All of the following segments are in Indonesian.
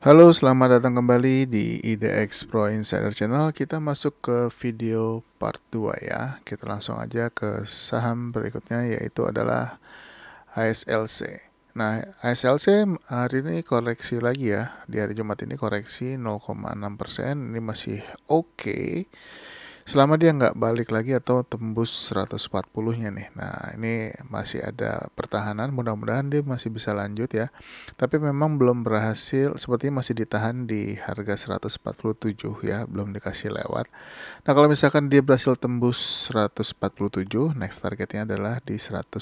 Halo, selamat datang kembali di IDX Pro Insider Channel. Kita masuk ke video part 2 ya. Kita langsung aja ke saham berikutnya, yaitu adalah ASLC. Nah, ASLC hari ini koreksi lagi ya. Di hari Jumat ini koreksi 0,6%. Ini masih oke. Selama dia nggak balik lagi atau tembus 140-nya nih. Nah, ini masih ada pertahanan. Mudah-mudahan dia masih bisa lanjut ya. Tapi memang belum berhasil, sepertinya masih ditahan di harga 147 ya, belum dikasih lewat. Nah, kalau misalkan dia berhasil tembus 147, next targetnya adalah di 156.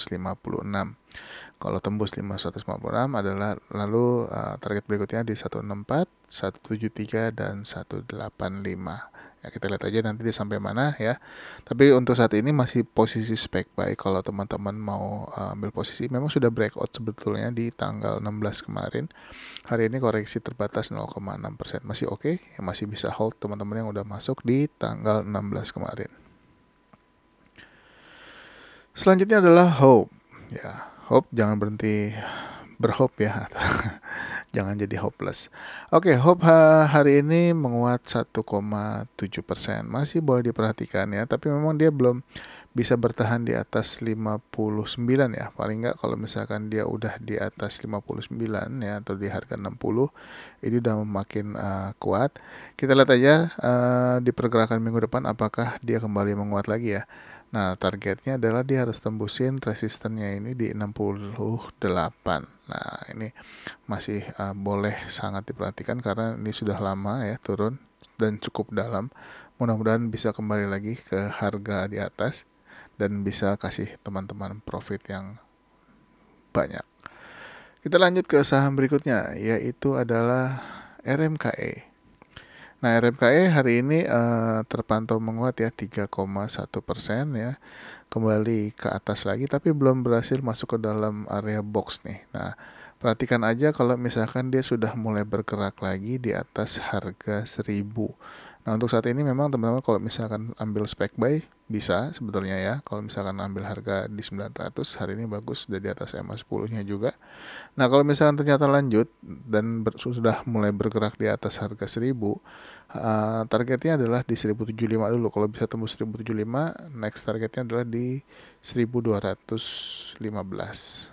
Kalau tembus 156 adalah lalu target berikutnya di 164, 173 dan 185. Ya, kita lihat aja nanti dia sampai mana ya. Tapi untuk saat ini masih posisi spek buy. Kalau teman-teman mau ambil posisi, memang sudah breakout sebetulnya di tanggal 16 kemarin. Hari ini koreksi terbatas 0,6%. Masih oke, ya masih bisa hold teman-teman yang udah masuk di tanggal 16 kemarin. Selanjutnya adalah Hope. Ya, Hope jangan berhenti berhope ya. Jangan jadi hopeless. Oke, Hope hari ini menguat 1,7%. Masih boleh diperhatikan ya, tapi memang dia belum bisa bertahan di atas 59 ya. Paling nggak kalau misalkan dia udah di atas 59 ya, atau di harga 60, ini udah makin kuat. Kita lihat aja di pergerakan minggu depan apakah dia kembali menguat lagi ya. Nah, targetnya adalah dia harus tembusin resistennya ini di 68. Nah, ini masih boleh sangat diperhatikan karena ini sudah lama ya turun dan cukup dalam. Mudah-mudahan bisa kembali lagi ke harga di atas dan bisa kasih teman-teman profit yang banyak. Kita lanjut ke saham berikutnya, yaitu adalah RMKE. Nah, RMKE hari ini terpantau menguat ya 3,1% ya, kembali ke atas lagi, tapi belum berhasil masuk ke dalam area box nih. Nah, perhatikan aja kalau misalkan dia sudah mulai bergerak lagi di atas harga 1000. Nah, untuk saat ini memang teman-teman kalau misalkan ambil spec buy bisa sebetulnya ya. Kalau misalkan ambil harga di 900, hari ini bagus, sudah di atas EMA 10-nya juga. Nah, kalau misalkan ternyata lanjut dan sudah mulai bergerak di atas harga 1000, targetnya adalah di 1075 dulu. Kalau bisa tembus 1075, next targetnya adalah di 1215.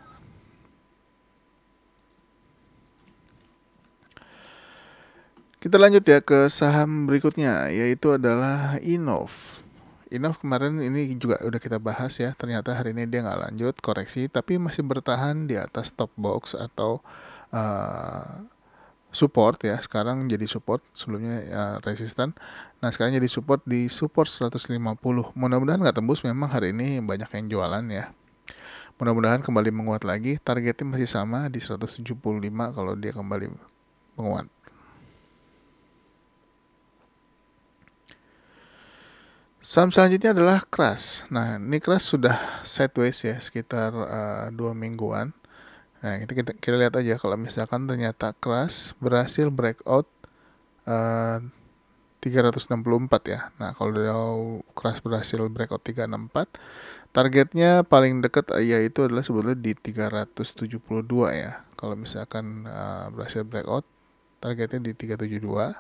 Kita lanjut ya ke saham berikutnya, yaitu adalah Innov. Innov kemarin ini juga udah kita bahas ya, ternyata hari ini dia nggak lanjut koreksi, tapi masih bertahan di atas top box atau support ya. Sekarang jadi support, sebelumnya resisten. Nah, sekarang jadi support di support 150. Mudah-mudahan nggak tembus, memang hari ini banyak yang jualan ya. Mudah-mudahan kembali menguat lagi, targetnya masih sama di 175 kalau dia kembali menguat. Saham selanjutnya adalah Crush. Nah, ini Crush sudah sideways ya, sekitar 2 mingguan. Nah, kita lihat aja kalau misalkan ternyata Crush berhasil breakout 364 ya. Nah, kalau Crush berhasil breakout 364, targetnya paling dekat yaitu adalah sebetulnya di 372 ya. Kalau misalkan berhasil breakout, targetnya di 372.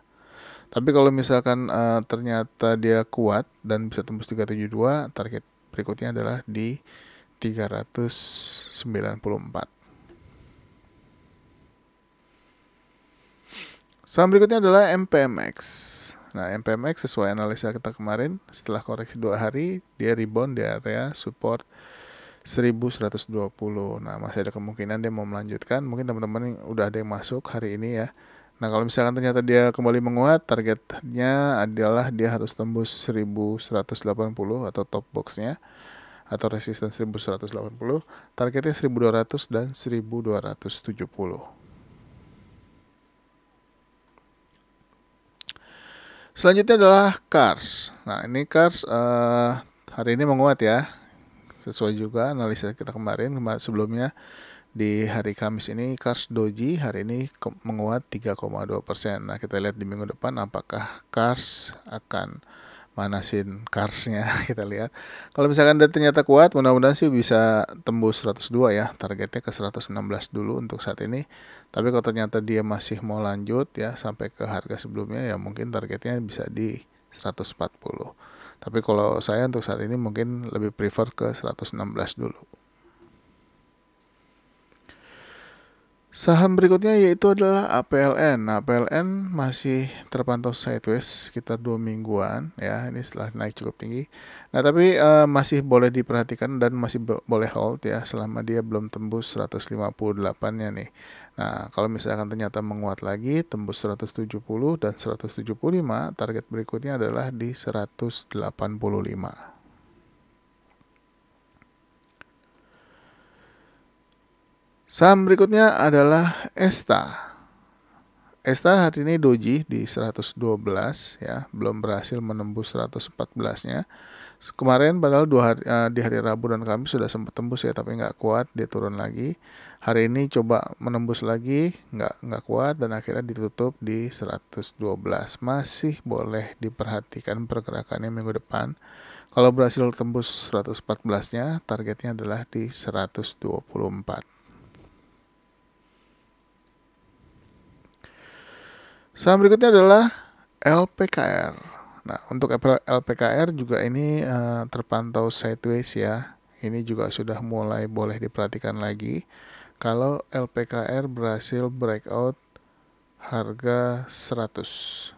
Tapi kalau misalkan ternyata dia kuat dan bisa tembus 372, target berikutnya adalah di 394. Saham berikutnya adalah MPMX. Nah, MPMX sesuai analisa kita kemarin, setelah koreksi 2 hari, dia rebound di area support 1120. Nah, masih ada kemungkinan dia mau melanjutkan. Mungkin teman-teman udah ada yang masuk hari ini ya. Nah, kalau misalkan ternyata dia kembali menguat, targetnya adalah dia harus tembus 1180 atau top boxnya, atau resisten 1180. Targetnya 1200 dan 1270. Selanjutnya adalah Cars. Nah, ini Cars hari ini menguat ya, sesuai juga analisa kita kemarin sebelumnya. Di hari Kamis ini Cars Doji hari ini menguat 3,2%. Nah, kita lihat di minggu depan apakah Cars akan manasin karsnya. Kita lihat kalau misalkan dia ternyata kuat, mudah-mudahan sih bisa tembus 102 ya, targetnya ke 116 dulu untuk saat ini. Tapi kalau ternyata dia masih mau lanjut ya sampai ke harga sebelumnya, ya mungkin targetnya bisa di 140. Tapi kalau saya untuk saat ini mungkin lebih prefer ke 116 dulu. Saham berikutnya yaitu adalah APLN. Nah, APLN masih terpantau sideways sekitar 2 mingguan ya. Ini setelah naik cukup tinggi. Nah, tapi masih boleh diperhatikan dan masih boleh hold ya selama dia belum tembus 158-nya nih. Nah, kalau misalkan ternyata menguat lagi tembus 170 dan 175, target berikutnya adalah di 185. Saham berikutnya adalah Esta. Esta hari ini doji di 112 ya, belum berhasil menembus 114-nya. Kemarin padahal di hari Rabu dan Kamis sudah sempat tembus ya, tapi nggak kuat, dia turun lagi. Hari ini coba menembus lagi, nggak kuat dan akhirnya ditutup di 112. Masih boleh diperhatikan pergerakannya minggu depan. Kalau berhasil tembus 114-nya, targetnya adalah di 124. Saham berikutnya adalah LPKR. Nah, untuk LPKR juga ini terpantau sideways ya. Ini juga sudah mulai boleh diperhatikan lagi. Kalau LPKR berhasil breakout harga 100.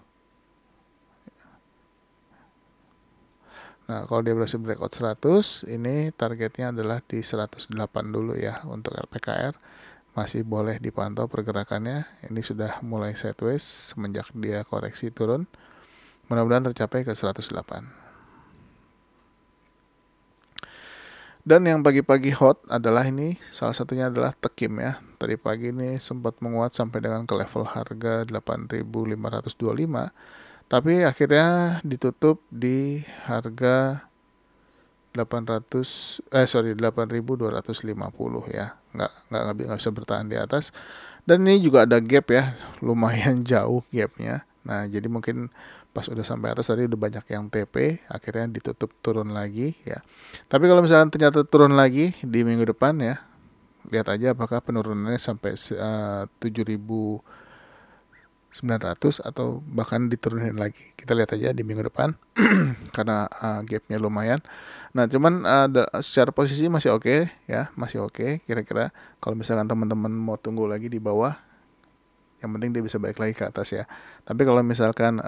Nah, kalau dia berhasil breakout 100, ini targetnya adalah di 108 dulu ya untuk LPKR. Masih boleh dipantau pergerakannya. Ini sudah mulai sideways semenjak dia koreksi turun. Mudah-mudahan tercapai ke 108. Dan yang pagi-pagi hot adalah ini, salah satunya adalah Tekim ya. Tadi pagi ini sempat menguat sampai dengan ke level harga 8.525, tapi akhirnya ditutup di harga 8.250 ya. Nggak bisa bertahan di atas. Dan ini juga ada gap ya, lumayan jauh gapnya. Nah, jadi mungkin pas udah sampai atas tadi udah banyak yang TP, akhirnya ditutup turun lagi ya. Tapi kalau misalkan ternyata turun lagi di minggu depan ya, lihat aja apakah penurunannya sampai 7.900 atau bahkan diturunin lagi. Kita lihat aja di minggu depan karena gapnya lumayan. Nah, cuman secara posisi masih oke ya, masih oke. Kira-kira kalau misalkan teman-teman mau tunggu lagi di bawah, yang penting dia bisa balik lagi ke atas ya. Tapi kalau misalkan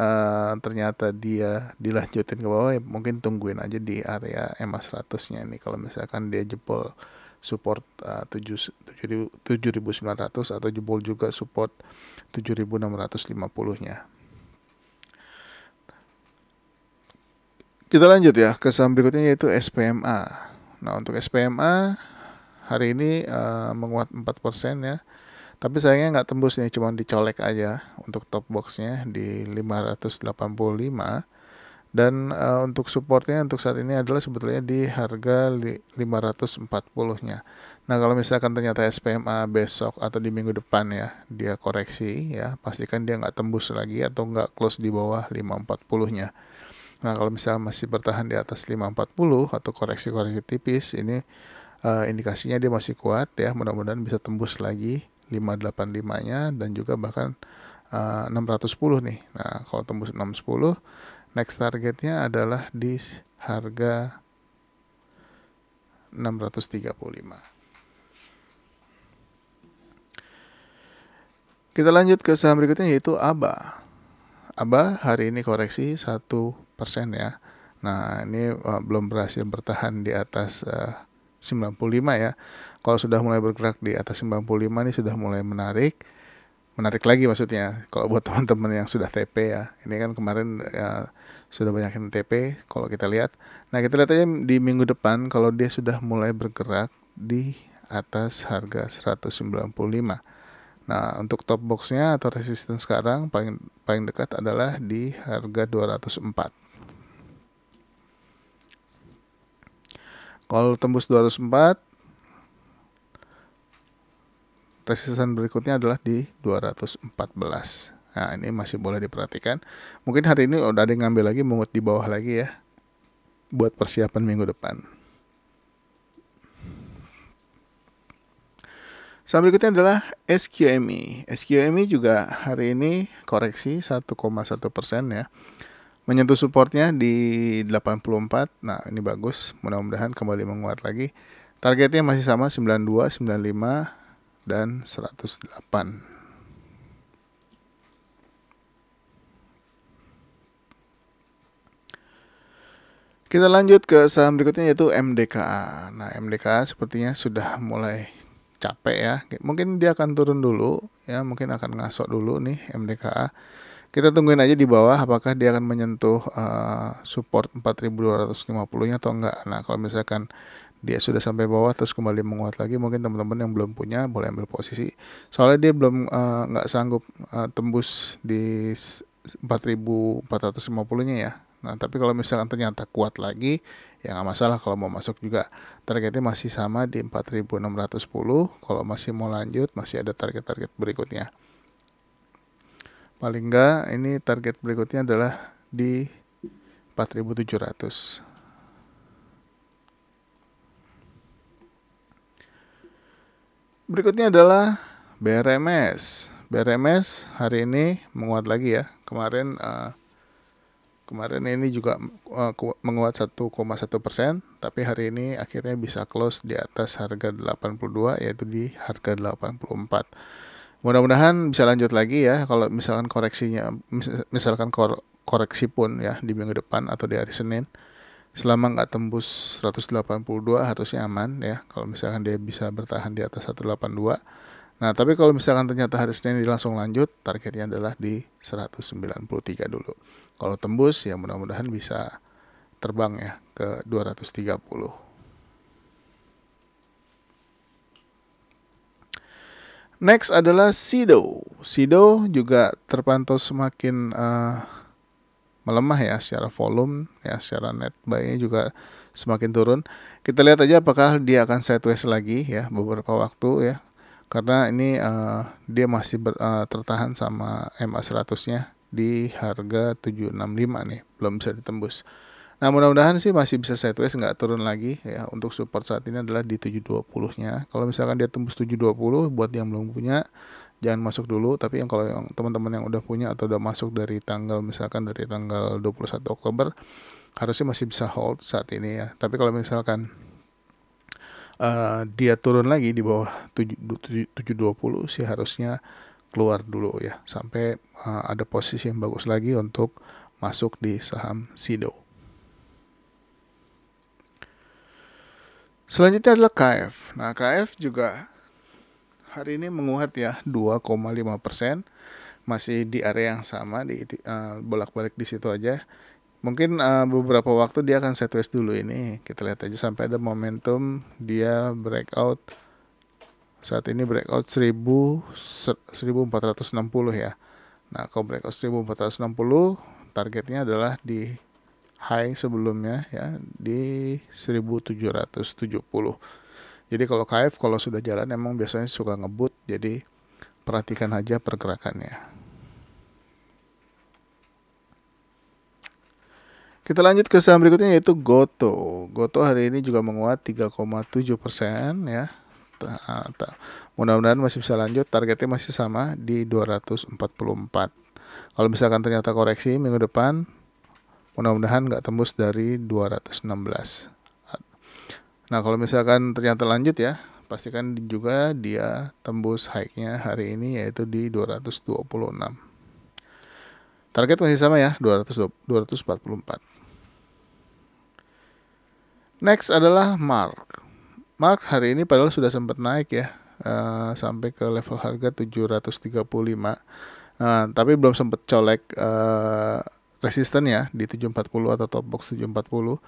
ternyata dia dilanjutin ke bawah, ya mungkin tungguin aja di area EMA 100-nya nih. Kalau misalkan dia jebol support 7.900 atau jebol juga support 7.650-nya. Kita lanjut ya ke saham berikutnya yaitu SPMA. Nah, untuk SPMA hari ini menguat 4% ya. Tapi sayangnya nggak tembus nih, cuma dicolek aja untuk top boxnya di 585. Dan untuk supportnya untuk saat ini adalah sebetulnya di harga 540-nya. Nah, kalau misalkan ternyata SPMA besok atau di minggu depan ya, dia koreksi ya, pastikan dia nggak tembus lagi atau nggak close di bawah 540-nya. Nah, kalau misalnya masih bertahan di atas 540 atau koreksi-koreksi tipis, ini indikasinya dia masih kuat ya. Mudah-mudahan bisa tembus lagi 585-nya dan juga bahkan 610 nih. Nah, kalau tembus 610, next targetnya adalah di harga 635. Kita lanjut ke saham berikutnya yaitu ABA. ABA hari ini koreksi 1% ya. Nah, ini belum berhasil bertahan di atas 95 ya. Kalau sudah mulai bergerak di atas 95 ini sudah mulai menarik lagi maksudnya. Kalau buat teman-teman yang sudah TP ya. Ini kan kemarin ya, sudah banyak yang TP kalau kita lihat. Nah, kita lihat aja di minggu depan kalau dia sudah mulai bergerak di atas harga 195. Nah, untuk top boxnya atau resistance sekarang paling dekat adalah di harga 204. Kalau tembus 204, resistance berikutnya adalah di 214. Nah, ini masih boleh diperhatikan. Mungkin hari ini udah ada yang ngambil lagi, mengut di bawah lagi ya, buat persiapan minggu depan. Saham berikutnya adalah SQMI. SQMI juga hari ini koreksi 1,1% ya. Menyentuh supportnya di 84. Nah, ini bagus. Mudah-mudahan kembali menguat lagi. Targetnya masih sama 92, 95 dan 108. Kita lanjut ke saham berikutnya yaitu MDKA. Nah, MDKA sepertinya sudah mulai capek ya. Mungkin dia akan turun dulu ya, mungkin akan ngasok dulu nih MDKA. Kita tungguin aja di bawah apakah dia akan menyentuh support 4250-nya atau enggak. Nah, kalau misalkan dia sudah sampai bawah terus kembali menguat lagi, mungkin teman-teman yang belum punya boleh ambil posisi. Soalnya dia belum nggak sanggup tembus di 4450-nya ya. Nah, tapi kalau misalkan ternyata kuat lagi, ya nggak masalah kalau mau masuk juga. Targetnya masih sama di 4610. Kalau masih mau lanjut, masih ada target-target berikutnya. Paling enggak ini target berikutnya adalah di 4700. Berikutnya adalah BRMS. BRMS hari ini menguat lagi ya. Kemarin ini juga menguat 1,1%, tapi hari ini akhirnya bisa close di atas harga 82, yaitu di harga 84. Mudah-mudahan bisa lanjut lagi ya. Kalau misalkan koreksinya, misalkan koreksi pun ya di minggu depan atau di hari Senin, selama nggak tembus 182 harusnya aman ya. Kalau misalkan dia bisa bertahan di atas 182. Nah, tapi kalau misalkan ternyata hari Senin dia langsung lanjut, targetnya adalah di 193 dulu. Kalau tembus ya mudah-mudahan bisa terbang ya ke 230. Next adalah Sido. Sido juga terpantau semakin melemah ya secara volume ya, secara net buy-nya juga semakin turun. Kita lihat aja apakah dia akan sideways lagi ya beberapa waktu ya. Karena ini dia masih tertahan sama MA 100-nya di harga 765 nih, belum bisa ditembus. Nah, mudah-mudahan sih masih bisa sideways, nggak turun lagi ya. Untuk support saat ini adalah di 720-nya. Kalau misalkan dia tembus 720, buat yang belum punya jangan masuk dulu, tapi kalau yang teman-teman yang udah punya atau udah masuk dari tanggal misalkan dari tanggal 21 Oktober harusnya masih bisa hold saat ini ya. Tapi kalau misalkan dia turun lagi di bawah 720 sih harusnya keluar dulu ya sampai ada posisi yang bagus lagi untuk masuk di saham Sido. Selanjutnya adalah KF. Nah, KF juga hari ini menguat ya 2,5%, masih di area yang sama, di bolak-balik di situ aja. Mungkin beberapa waktu dia akan sideways dulu ini. Kita lihat aja sampai ada momentum dia breakout. Saat ini breakout 1460 ya. Nah, kalau breakout 1460, targetnya adalah di high sebelumnya ya di 1770. Jadi kalau KF kalau sudah jalan emang biasanya suka ngebut, jadi perhatikan aja pergerakannya. Kita lanjut ke saham berikutnya yaitu Goto. Goto hari ini juga menguat 3,7% ya. Mudah-mudahan masih bisa lanjut, targetnya masih sama di 244. Kalau misalkan ternyata koreksi minggu depan, mudah-mudahan nggak tembus dari 216. Nah, kalau misalkan ternyata lanjut ya, pastikan juga dia tembus high-nya hari ini yaitu di 226. Target masih sama ya, 244. Next adalah Mark. Mark hari ini padahal sudah sempat naik ya, sampai ke level harga 735. Tapi belum sempat colek resisten ya di 740 atau top box 740.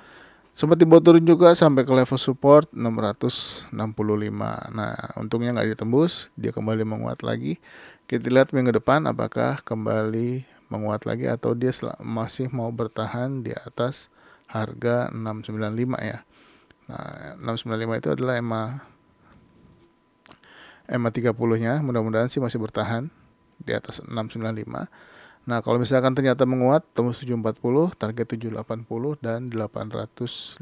Sempat dibawa turun juga sampai ke level support 665. Nah, untungnya nggak ditembus, dia kembali menguat lagi. Kita lihat minggu depan apakah kembali menguat lagi atau dia masih mau bertahan di atas harga 695 ya. Nah, 695 itu adalah EMA 30-nya, mudah-mudahan sih masih bertahan di atas 695. Nah, kalau misalkan ternyata menguat, tembus 740, target 780 dan 855.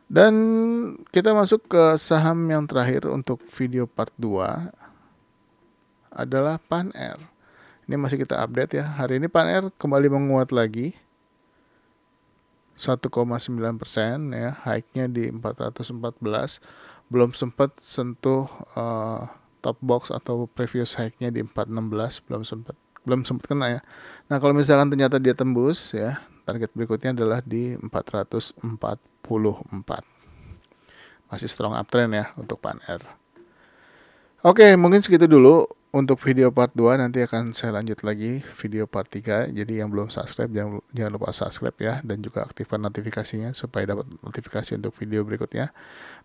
Dan kita masuk ke saham yang terakhir untuk video part 2 adalah Pan Air. Ini masih kita update ya. Hari ini Pan Air kembali menguat lagi 1,9% ya, high-nya di 414. Belum sempat sentuh top box atau previous high-nya di 416, belum sempat kena ya. Nah, kalau misalkan ternyata dia tembus ya, target berikutnya adalah di 444. Masih strong uptrend ya untuk Pan Air. Oke, mungkin segitu dulu untuk video part 2. Nanti akan saya lanjut lagi video part 3. Jadi yang belum subscribe jangan lupa subscribe ya, dan juga aktifkan notifikasinya supaya dapat notifikasi untuk video berikutnya.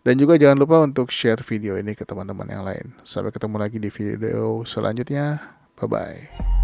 Dan juga jangan lupa untuk share video ini ke teman-teman yang lain. Sampai ketemu lagi di video selanjutnya. Bye bye.